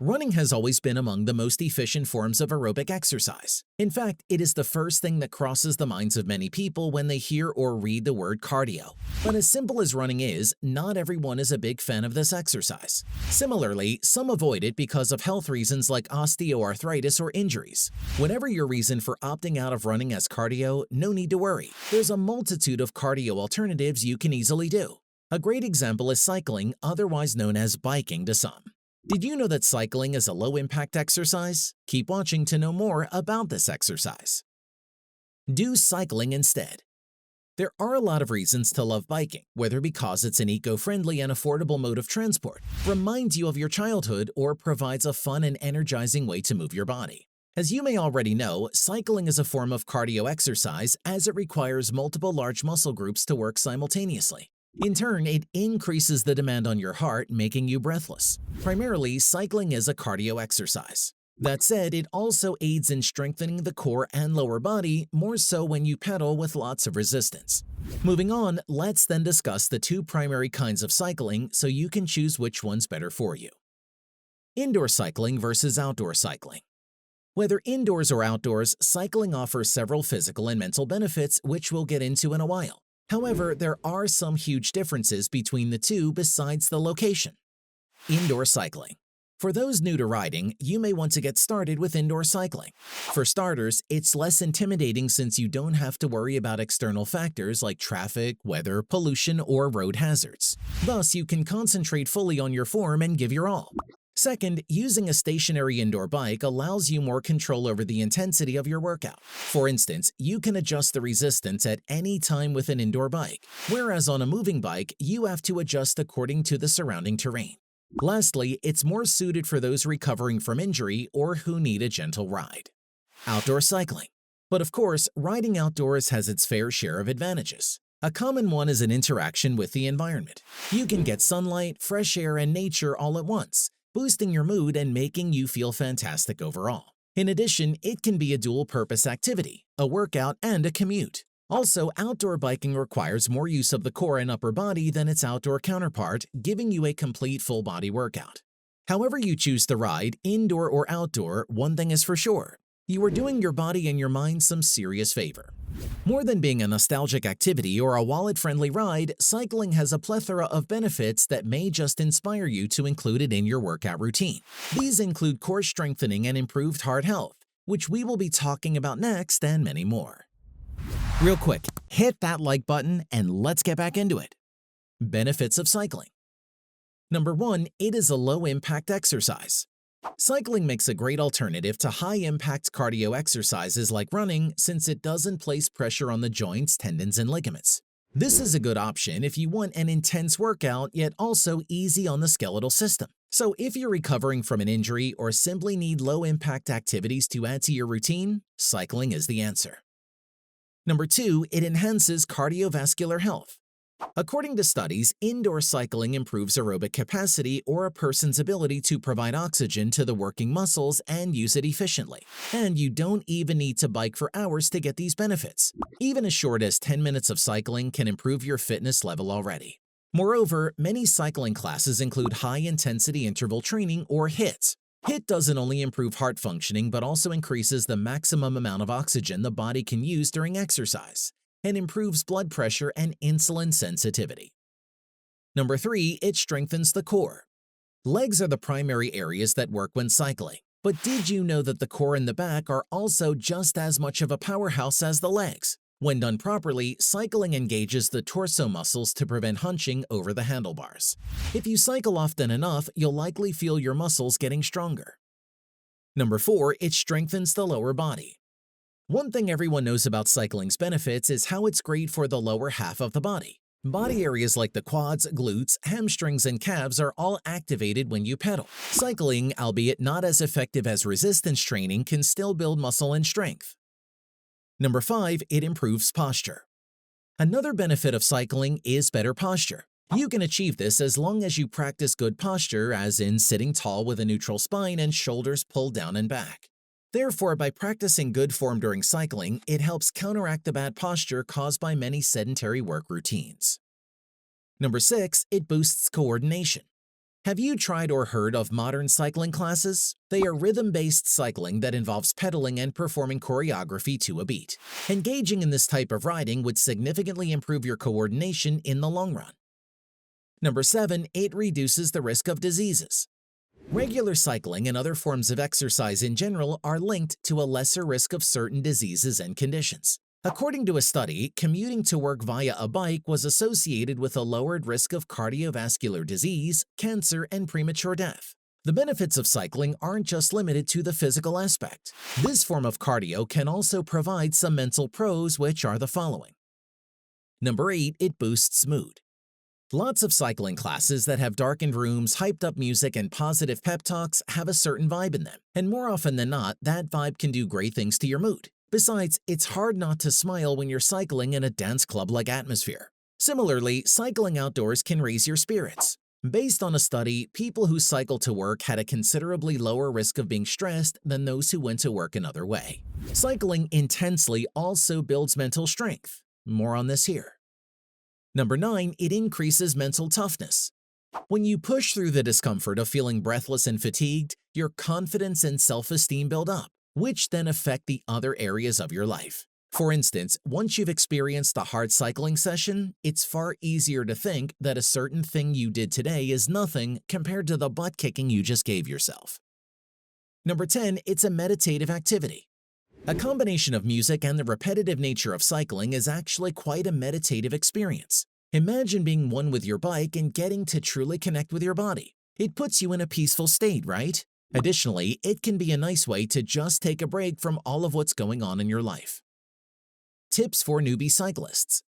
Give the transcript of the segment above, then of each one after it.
Running has always been among the most efficient forms of aerobic exercise. In fact, it is the first thing that crosses the minds of many people when they hear or read the word cardio. But as simple as running is, not everyone is a big fan of this exercise. Similarly, some avoid it because of health reasons like osteoarthritis or injuries. Whatever your reason for opting out of running as cardio, no need to worry. There's a multitude of cardio alternatives you can easily do. A great example is cycling, otherwise known as biking to some. Did you know that cycling is a low-impact exercise? Keep watching to know more about this exercise. Do cycling instead. There are a lot of reasons to love biking, whether because it's an eco-friendly and affordable mode of transport, reminds you of your childhood, or provides a fun and energizing way to move your body. As you may already know, cycling is a form of cardio exercise as it requires multiple large muscle groups to work simultaneously. In turn, it increases the demand on your heart, making you breathless. Primarily, cycling is a cardio exercise. That said, it also aids in strengthening the core and lower body, more so when you pedal with lots of resistance. Moving on, let's then discuss the two primary kinds of cycling so you can choose which one's better for you. Indoor cycling versus outdoor cycling. Whether indoors or outdoors, cycling offers several physical and mental benefits, which we'll get into in a while. However, there are some huge differences between the two besides the location. Indoor cycling. For those new to riding, you may want to get started with indoor cycling. For starters, it's less intimidating since you don't have to worry about external factors like traffic, weather, pollution, or road hazards. Thus, you can concentrate fully on your form and give your all. Second, using a stationary indoor bike allows you more control over the intensity of your workout. For instance, you can adjust the resistance at any time with an indoor bike, whereas on a moving bike, you have to adjust according to the surrounding terrain. Lastly, it's more suited for those recovering from injury or who need a gentle ride. Outdoor cycling. But of course, riding outdoors has its fair share of advantages. A common one is an interaction with the environment. You can get sunlight, fresh air, and nature all at once, boosting your mood and making you feel fantastic overall. In addition, it can be a dual-purpose activity, a workout and a commute. Also, outdoor biking requires more use of the core and upper body than its outdoor counterpart, giving you a complete full-body workout. However you choose to ride, indoor or outdoor, one thing is for sure: you are doing your body and your mind some serious favor. More than being a nostalgic activity or a wallet-friendly ride, cycling has a plethora of benefits that may just inspire you to include it in your workout routine. These include core strengthening and improved heart health, which we will be talking about next, and many more. Real quick, hit that like button and let's get back into it. Benefits of cycling. Number 1, it is a low-impact exercise. Cycling makes a great alternative to high-impact cardio exercises like running since it doesn't place pressure on the joints, tendons, and ligaments. This is a good option if you want an intense workout yet also easy on the skeletal system. So if you're recovering from an injury or simply need low-impact activities to add to your routine, cycling is the answer. Number 2, it enhances cardiovascular health. According to studies, indoor cycling improves aerobic capacity or a person's ability to provide oxygen to the working muscles and use it efficiently. And you don't even need to bike for hours to get these benefits. Even as short as 10 minutes of cycling can improve your fitness level already. Moreover, many cycling classes include high-intensity interval training or HIIT. HIIT doesn't only improve heart functioning but also increases the maximum amount of oxygen the body can use during exercise, and improves blood pressure and insulin sensitivity. Number 3, it strengthens the core. Legs are the primary areas that work when cycling, but did you know that the core and the back are also just as much of a powerhouse as the legs? When done properly, cycling engages the torso muscles to prevent hunching over the handlebars. If you cycle often enough, you'll likely feel your muscles getting stronger. Number 4, it strengthens the lower body. One thing everyone knows about cycling's benefits is how it's great for the lower half of the body. Body areas like the quads, glutes, hamstrings, and calves are all activated when you pedal. Cycling, albeit not as effective as resistance training, can still build muscle and strength. Number 5, it improves posture. Another benefit of cycling is better posture. You can achieve this as long as you practice good posture, as in sitting tall with a neutral spine and shoulders pulled down and back. Therefore, by practicing good form during cycling, it helps counteract the bad posture caused by many sedentary work routines. Number 6, it boosts coordination. Have you tried or heard of modern cycling classes? They are rhythm-based cycling that involves pedaling and performing choreography to a beat. Engaging in this type of riding would significantly improve your coordination in the long run. Number 7, it reduces the risk of diseases. Regular cycling and other forms of exercise in general are linked to a lesser risk of certain diseases and conditions. According to a study, commuting to work via a bike was associated with a lowered risk of cardiovascular disease, cancer, and premature death. The benefits of cycling aren't just limited to the physical aspect. This form of cardio can also provide some mental pros, which are the following. Number 8, it boosts mood. Lots of cycling classes that have darkened rooms, hyped up music, and positive pep talks have a certain vibe in them, and more often than not, that vibe can do great things to your mood. Besides, it's hard not to smile when you're cycling in a dance club-like atmosphere. Similarly, cycling outdoors can raise your spirits. Based on a study, people who cycle to work had a considerably lower risk of being stressed than those who went to work another way. Cycling intensely also builds mental strength. More on this here. Number 9, it increases mental toughness. When you push through the discomfort of feeling breathless and fatigued, your confidence and self-esteem build up, which then affect the other areas of your life. For instance, once you've experienced a hard cycling session, it's far easier to think that a certain thing you did today is nothing compared to the butt kicking you just gave yourself. Number 10, it's a meditative activity. A combination of music and the repetitive nature of cycling is actually quite a meditative experience. Imagine being one with your bike and getting to truly connect with your body. It puts you in a peaceful state, right? Additionally, it can be a nice way to just take a break from all of what's going on in your life. Tips for newbie cyclists.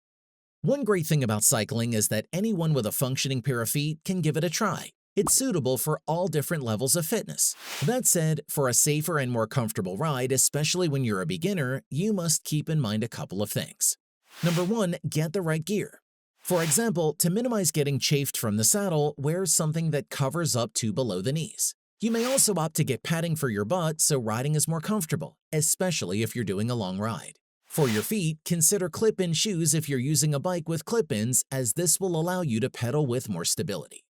One great thing about cycling is that anyone with a functioning pair of feet can give it a try. It's suitable for all different levels of fitness. That said, for a safer and more comfortable ride, especially when you're a beginner, you must keep in mind a couple of things. Number 1, get the right gear. For example, to minimize getting chafed from the saddle, wear something that covers up to below the knees. You may also opt to get padding for your butt so riding is more comfortable, especially if you're doing a long ride. For your feet, consider clip-in shoes if you're using a bike with clip-ins, as this will allow you to pedal with more stability.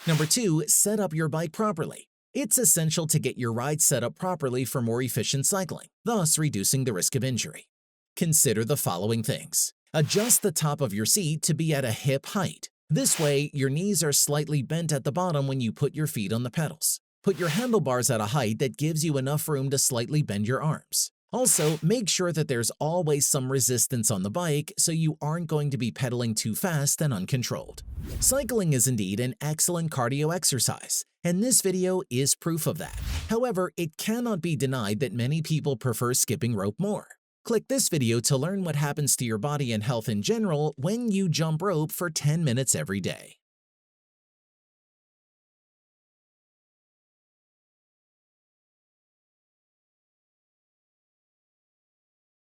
Number 2, set up your bike properly. It's essential to get your ride set up properly for more efficient cycling, thus reducing the risk of injury. Consider the following things. Adjust the top of your seat to be at a hip height. This way, your knees are slightly bent at the bottom when you put your feet on the pedals. Put your handlebars at a height that gives you enough room to slightly bend your arms. Also, make sure that there's always some resistance on the bike so you aren't going to be pedaling too fast and uncontrolled. Cycling is indeed an excellent cardio exercise, and this video is proof of that. However, it cannot be denied that many people prefer skipping rope more. Click this video to learn what happens to your body and health in general when you jump rope for 10 minutes every day.